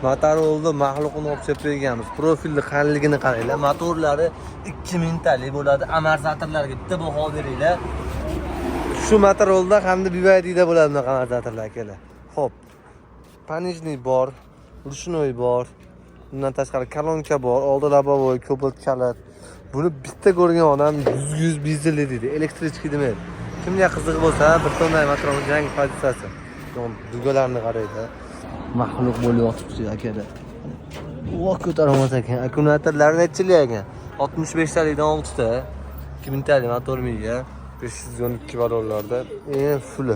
Motorolni mahluqini olib chiqib berganmiz. Profilni qanligini qaranglar. Motorlari 2000 talik bo'ladi. Amortizatorlarga bitta baho beringlar. Shu motorolda hamda BYD-da bo'ladi bunaqa amortizatorlar akalar. Xo'p. Panijniy bor, ruchnoy bor. Bundan tashqari kolonka bor, oldi lobovoy, kobalt kalit. Buni bitta ko'rgan odam 100 bezel deydi, elektrichka demaydi. Kimga qiziq bo'lsa, bir tonday motorning yangi pozitsiyasi. Dugalarni qaraydi. Mahluq bo'lib yotibdi akalar. Voh, ko'tarmas ekan. Akkumulyatorlar nechchilik ekan? 65 talikdan 6 ta. 2000 talik motor miga, 512 valorlarda. Full.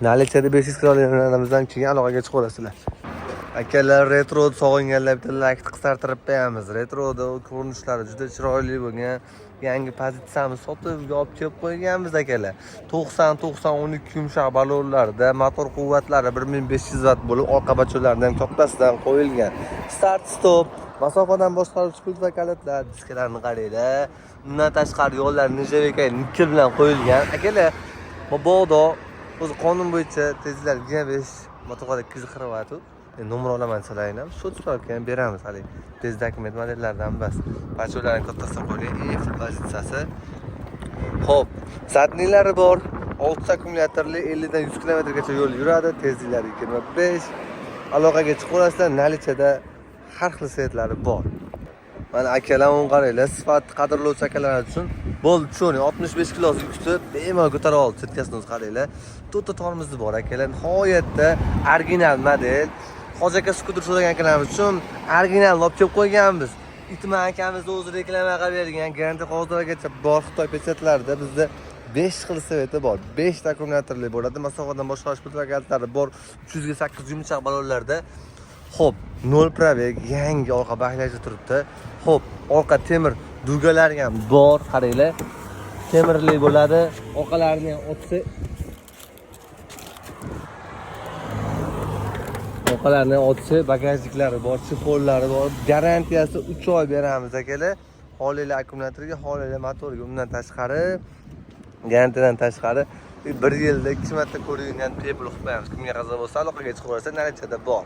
Nalichada 500 kilometrimizdan keyin aloqaga chiqib olasizlar. Akalar, retro sog'inganlar bitta like qisqartirib qo'yamiz. Retroda ko'rinishlari juda chiroyli bo'lgan yangi pozitsiyamiz sotuvga olib kelib qo'yganmiz akalar. 90-12 yumshoq balonlarda motor quvvatlari 1500 vatt bo'lib, orqa bachularidan ham kattasidan qo'yilgan. Start stop, masofadan boshqaruvchi pult va kalitlar, diskalarni qaranglar. Bundan tashqari yo'llar nijavika nikel bilan qo'yilgan. Akalar, mabodo o'zi qonun bo'yicha tezliklar 25, motoqoda 240 vatt. Nomer olaman sizlarga. Sud spravka beramiz hali. Tez dokument modellardan bas. Bacholaring kattasidan qo'yilgan full pozitsiyasi. Xo'p, satnilari bor. 6 akkumulyatorli 50 dan 100 kilometrgacha yo'l yuradi. Tezliklari 25. Aloqaga chiqib olasizlar. Nalichada har xil setlari bor. Mana akalarni qaranglar, sifat qadrlovchi akalar uchun bo'ldi tushuning 65 kg yukni bemalol ko'tara oldi. Setkasini o'zi qaranglar. To'rtta tormozi bor akalar. Nihoyatda original model. Hoji aka skuter so'ragan akalarimiz uchun original olib kelib qo'yganmiz. Itman akamiz o'zi reklama qilib bergan, garantiya qog'ozlargacha bor Xitoy pechatlarida bizda 5 xil sveti bor. 5 ta akkumulyatorli bo'ladi. Masofadan boshqarish pultlari bor. 300 ga 8 yumshoq balonlarda. Xo'p, 0 probeg, yangi orqa baklashi turibdi. Xo'p, orqa temir dugalari ham bor, qaranglar. Temirli bo'ladi. Orqalarini ham otsa Orqalarini otsa, bagajliklari bor, chexollari bor. Garantiyasi 3 oy beramiz akalar. Holilar akkumulyatoriga, holilar motoriga. Undan tashqari, garantiyadan tashqari 1 yilda 2 marta ko'rilgan bepul qilib qo'yamiz. Kimga qiziq bo'lsa, aloqaga chiqib olsa, narichada bor.